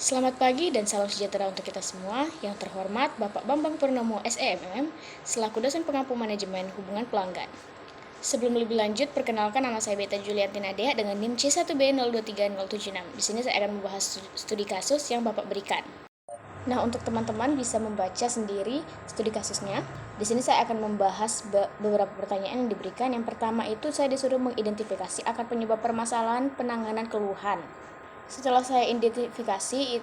Selamat pagi dan salam sejahtera untuk kita semua. Yang terhormat Bapak Bambang Purnomo SEMM, selaku dosen pengampu manajemen hubungan pelanggan. Sebelum lebih lanjut, perkenalkan nama saya Beta Julianti Nadea dengan NIM C1B023076. Di sini saya akan membahas studi kasus yang Bapak berikan. Nah, untuk teman-teman bisa membaca sendiri studi kasusnya. Di sini saya akan membahas beberapa pertanyaan yang diberikan. Yang pertama itu saya disuruh mengidentifikasi akar penyebab permasalahan penanganan keluhan. Setelah saya identifikasi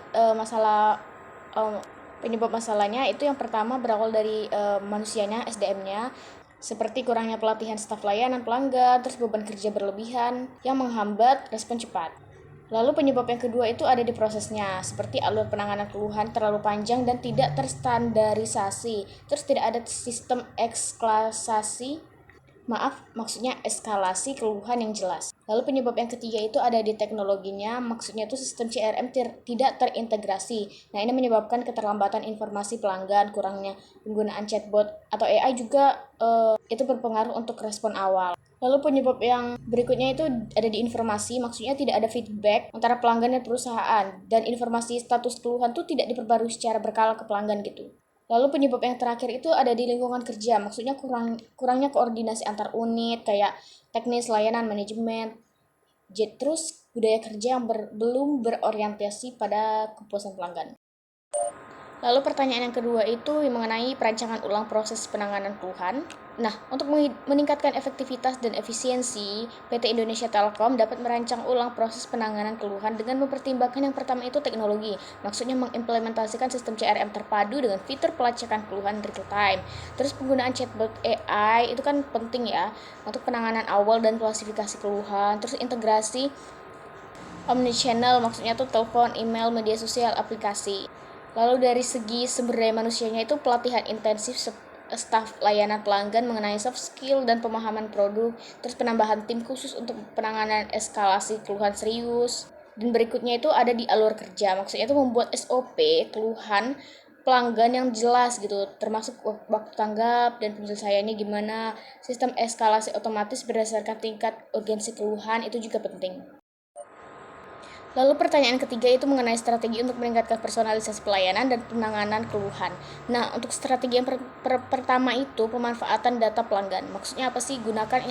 penyebab masalahnya, itu yang pertama berawal dari manusianya, SDM-nya, seperti kurangnya pelatihan staf layanan pelanggan, terus beban kerja berlebihan yang menghambat respon cepat. Lalu penyebab yang kedua itu ada di prosesnya, seperti alur penanganan keluhan terlalu panjang dan tidak terstandarisasi, terus tidak ada sistem eskalasi keluhan yang jelas. Lalu penyebab yang ketiga itu ada di teknologinya, maksudnya itu sistem CRM tidak terintegrasi. Nah, ini menyebabkan keterlambatan informasi pelanggan, kurangnya penggunaan chatbot atau AI juga itu berpengaruh untuk respon awal. Lalu penyebab yang berikutnya itu ada di informasi, maksudnya tidak ada feedback antara pelanggan dan perusahaan, dan informasi status keluhan itu tidak diperbarui secara berkala ke pelanggan gitu. Lalu penyebab yang terakhir itu ada di lingkungan kerja, maksudnya kurangnya koordinasi antar unit, kayak teknis, layanan, manajemen, terus budaya kerja yang belum berorientasi pada kepuasan pelanggan. Lalu pertanyaan yang kedua itu mengenai perancangan ulang proses penanganan keluhan. Nah, untuk meningkatkan efektivitas dan efisiensi, PT Indonesia Telkom dapat merancang ulang proses penanganan keluhan dengan mempertimbangkan yang pertama itu teknologi. Maksudnya mengimplementasikan sistem CRM terpadu dengan fitur pelacakan keluhan real time. Terus penggunaan chatbot AI itu kan penting ya untuk penanganan awal dan klasifikasi keluhan. Terus integrasi omnichannel, maksudnya tuh telepon, email, media sosial, aplikasi. Lalu dari segi sumber daya manusianya itu pelatihan intensif staf layanan pelanggan mengenai soft skill dan pemahaman produk, terus penambahan tim khusus untuk penanganan eskalasi keluhan serius. Dan berikutnya itu ada di alur kerja, maksudnya itu membuat SOP keluhan pelanggan yang jelas gitu, termasuk waktu tanggap dan penyelesaiannya gimana. Sistem eskalasi otomatis berdasarkan tingkat urgensi keluhan itu juga penting. Lalu pertanyaan ketiga itu mengenai strategi untuk meningkatkan personalisasi pelayanan dan penanganan keluhan. Nah, untuk strategi yang pertama itu pemanfaatan data pelanggan. Maksudnya apa sih? Gunakan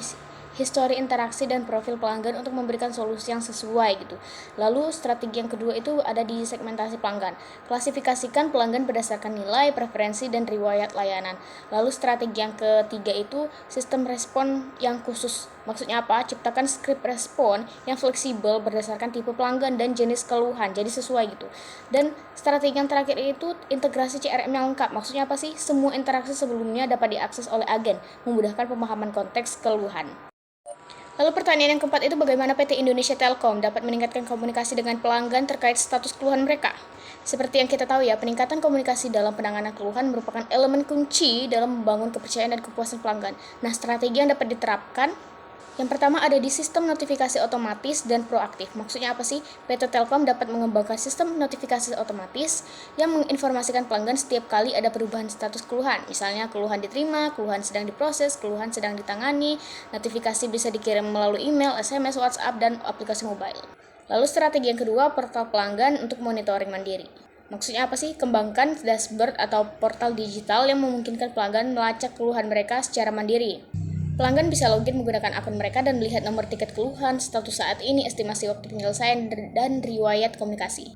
histori interaksi dan profil pelanggan untuk memberikan solusi yang sesuai gitu. Lalu strategi yang kedua itu ada di segmentasi pelanggan. Klasifikasikan pelanggan berdasarkan nilai, preferensi, dan riwayat layanan. Lalu strategi yang ketiga itu sistem respon yang khusus. Maksudnya apa? Ciptakan skrip respon yang fleksibel berdasarkan tipe pelanggan dan jenis keluhan, jadi sesuai gitu. Dan strategi yang terakhir itu integrasi CRM yang lengkap. Maksudnya apa sih? Semua interaksi sebelumnya dapat diakses oleh agen, memudahkan pemahaman konteks keluhan. Lalu pertanyaan yang keempat itu bagaimana PT Indonesia Telkom dapat meningkatkan komunikasi dengan pelanggan terkait status keluhan mereka. Seperti yang kita tahu ya, peningkatan komunikasi dalam penanganan keluhan merupakan elemen kunci dalam membangun kepercayaan dan kepuasan pelanggan. Nah, strategi yang dapat diterapkan yang pertama ada di sistem notifikasi otomatis dan proaktif. Maksudnya apa sih? PT Telkom dapat mengembangkan sistem notifikasi otomatis yang menginformasikan pelanggan setiap kali ada perubahan status keluhan. Misalnya keluhan diterima, keluhan sedang diproses, keluhan sedang ditangani. Notifikasi bisa dikirim melalui email, SMS, WhatsApp, dan aplikasi mobile. Lalu strategi yang kedua, portal pelanggan untuk monitoring mandiri. Maksudnya apa sih? Kembangkan dashboard atau portal digital yang memungkinkan pelanggan melacak keluhan mereka secara mandiri. Pelanggan bisa login menggunakan akun mereka dan melihat nomor tiket keluhan, status saat ini, estimasi waktu penyelesaian, dan riwayat komunikasi.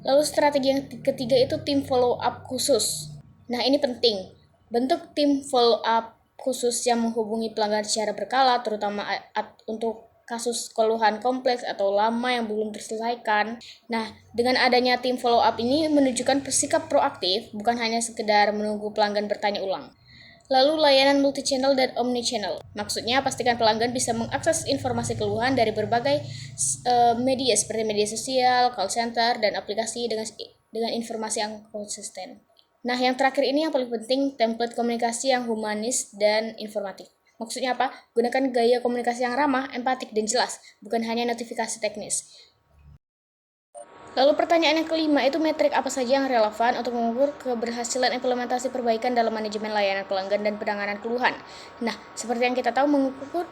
Lalu strategi yang ketiga itu tim follow up khusus. Nah, ini penting. Bentuk tim follow up khusus yang menghubungi pelanggan secara berkala, terutama untuk kasus keluhan kompleks atau lama yang belum terselesaikan. Nah, dengan adanya tim follow up ini menunjukkan sikap proaktif, bukan hanya sekedar menunggu pelanggan bertanya ulang. Lalu layanan multi-channel dan omni-channel. Maksudnya pastikan pelanggan bisa mengakses informasi keluhan dari berbagai media seperti media sosial, call center, dan aplikasi dengan informasi yang konsisten. Nah, yang terakhir ini yang paling penting, template komunikasi yang humanis dan informatif. Maksudnya apa? Gunakan gaya komunikasi yang ramah, empatik, dan jelas, bukan hanya notifikasi teknis. Lalu pertanyaan yang kelima itu metrik apa saja yang relevan untuk mengukur keberhasilan implementasi perbaikan dalam manajemen layanan pelanggan dan penanganan keluhan. Nah, seperti yang kita tahu,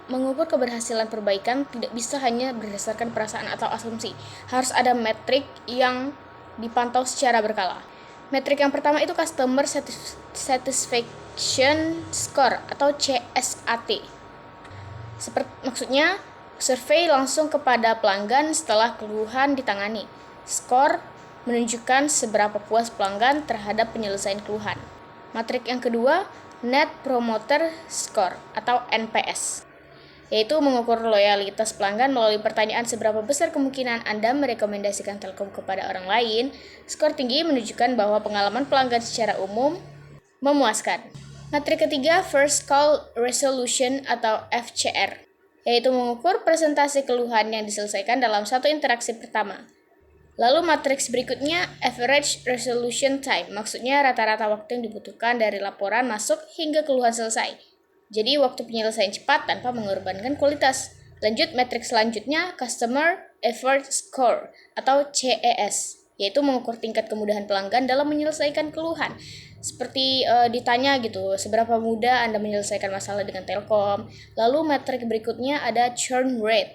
mengukur keberhasilan perbaikan tidak bisa hanya berdasarkan perasaan atau asumsi. Harus ada metrik yang dipantau secara berkala. Metrik yang pertama itu Customer Satisfaction Score atau CSAT. Maksudnya, survei langsung kepada pelanggan setelah keluhan ditangani. Skor menunjukkan seberapa puas pelanggan terhadap penyelesaian keluhan. Metrik yang kedua, Net Promoter Score atau NPS, yaitu mengukur loyalitas pelanggan melalui pertanyaan seberapa besar kemungkinan Anda merekomendasikan Telkom kepada orang lain. Skor tinggi menunjukkan bahwa pengalaman pelanggan secara umum memuaskan. Metrik ketiga, First Call Resolution atau FCR, yaitu mengukur presentasi keluhan yang diselesaikan dalam satu interaksi pertama. Lalu matriks berikutnya, Average Resolution Time, maksudnya rata-rata waktu yang dibutuhkan dari laporan masuk hingga keluhan selesai. Jadi waktu penyelesaian cepat tanpa mengorbankan kualitas. Lanjut, metrik selanjutnya, Customer Effort Score atau CES, yaitu mengukur tingkat kemudahan pelanggan dalam menyelesaikan keluhan. Seperti ditanya gitu, seberapa mudah Anda menyelesaikan masalah dengan Telkom. Lalu metrik berikutnya ada churn rate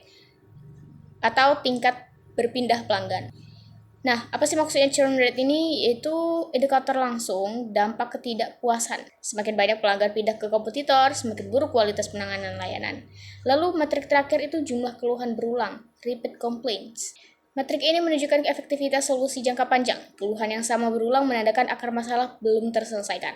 atau tingkat berpindah pelanggan. Nah, apa sih maksudnya churn rate ini? Yaitu indikator langsung dampak ketidakpuasan. Semakin banyak pelanggan pindah ke kompetitor, semakin buruk kualitas penanganan layanan. Lalu metrik terakhir itu jumlah keluhan berulang, repeat complaints. Metrik ini menunjukkan efektivitas solusi jangka panjang. Keluhan yang sama berulang menandakan akar masalah belum terselesaikan.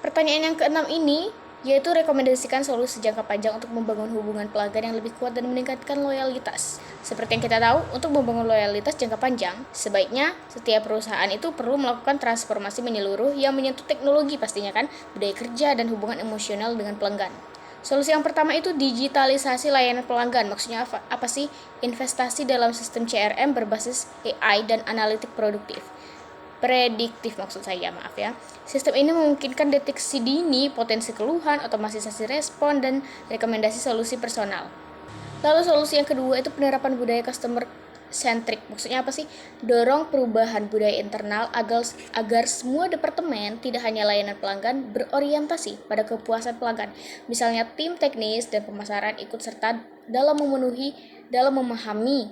Pertanyaan yang keenam ini yaitu rekomendasikan solusi jangka panjang untuk membangun hubungan pelanggan yang lebih kuat dan meningkatkan loyalitas. Seperti yang kita tahu, untuk membangun loyalitas jangka panjang, sebaiknya setiap perusahaan itu perlu melakukan transformasi menyeluruh yang menyentuh teknologi pastinya kan, budaya kerja dan hubungan emosional dengan pelanggan. Solusi yang pertama itu digitalisasi layanan pelanggan. Maksudnya apa sih? Investasi dalam sistem CRM berbasis AI dan analitik prediktif maksud saya, maaf ya. Sistem ini memungkinkan deteksi dini potensi keluhan, otomatisasi respon, dan rekomendasi solusi personal. Lalu solusi yang kedua itu penerapan budaya customer centric. Maksudnya apa sih? Dorong perubahan budaya internal agar semua departemen, tidak hanya layanan pelanggan, berorientasi pada kepuasan pelanggan. Misalnya tim teknis dan pemasaran ikut serta dalam memahami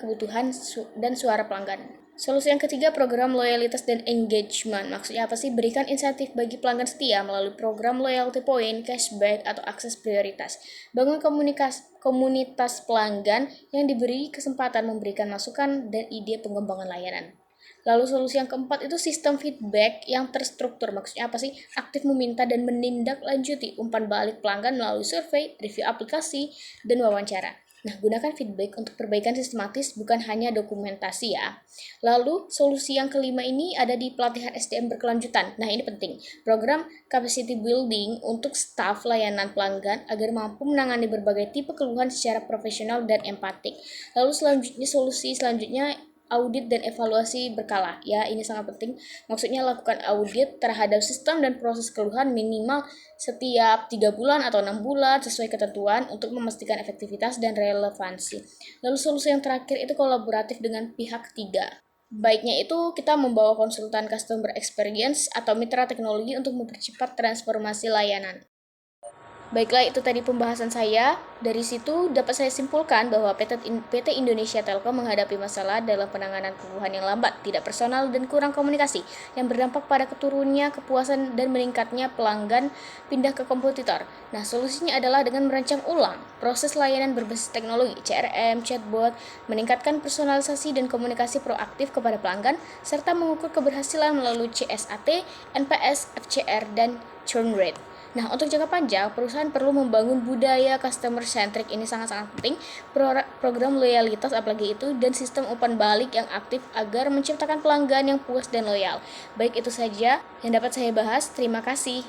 kebutuhan dan suara pelanggan. Solusi yang ketiga, program loyalitas dan engagement. Maksudnya apa sih? Berikan insentif bagi pelanggan setia melalui program loyalty point, cashback, atau akses prioritas. Bangun komunitas pelanggan yang diberi kesempatan memberikan masukan dan ide pengembangan layanan. Lalu solusi yang keempat itu sistem feedback yang terstruktur. Maksudnya apa sih? Aktif meminta dan menindaklanjuti umpan balik pelanggan melalui survei, review aplikasi, dan wawancara. Nah, gunakan feedback untuk perbaikan sistematis, bukan hanya dokumentasi ya. Lalu, solusi yang kelima ini ada di pelatihan SDM berkelanjutan. Nah, ini penting. Program capacity building untuk staf layanan pelanggan agar mampu menangani berbagai tipe keluhan secara profesional dan empatik. Lalu solusi selanjutnya audit dan evaluasi berkala. Ya, ini sangat penting. Maksudnya lakukan audit terhadap sistem dan proses keluhan minimal setiap 3 bulan atau 6 bulan sesuai ketentuan untuk memastikan efektivitas dan relevansi. Lalu solusi yang terakhir itu kolaboratif dengan pihak ketiga. Baiknya itu kita membawa konsultan customer experience atau mitra teknologi untuk mempercepat transformasi layanan. Baiklah, itu tadi pembahasan saya. Dari situ dapat saya simpulkan bahwa PT Indonesia Telkom menghadapi masalah dalam penanganan keluhan yang lambat, tidak personal, dan kurang komunikasi, yang berdampak pada keturunnya kepuasan dan meningkatnya pelanggan pindah ke kompetitor. Nah, solusinya adalah dengan merancang ulang proses layanan berbasis teknologi, CRM, chatbot, meningkatkan personalisasi dan komunikasi proaktif kepada pelanggan, serta mengukur keberhasilan melalui CSAT, NPS, FCR, dan churn rate. Nah, untuk jangka panjang, perusahaan perlu membangun budaya customer centric, ini sangat-sangat penting, program loyalitas apalagi itu, dan sistem umpan balik yang aktif agar menciptakan pelanggan yang puas dan loyal. Baik, itu saja yang dapat saya bahas. Terima kasih.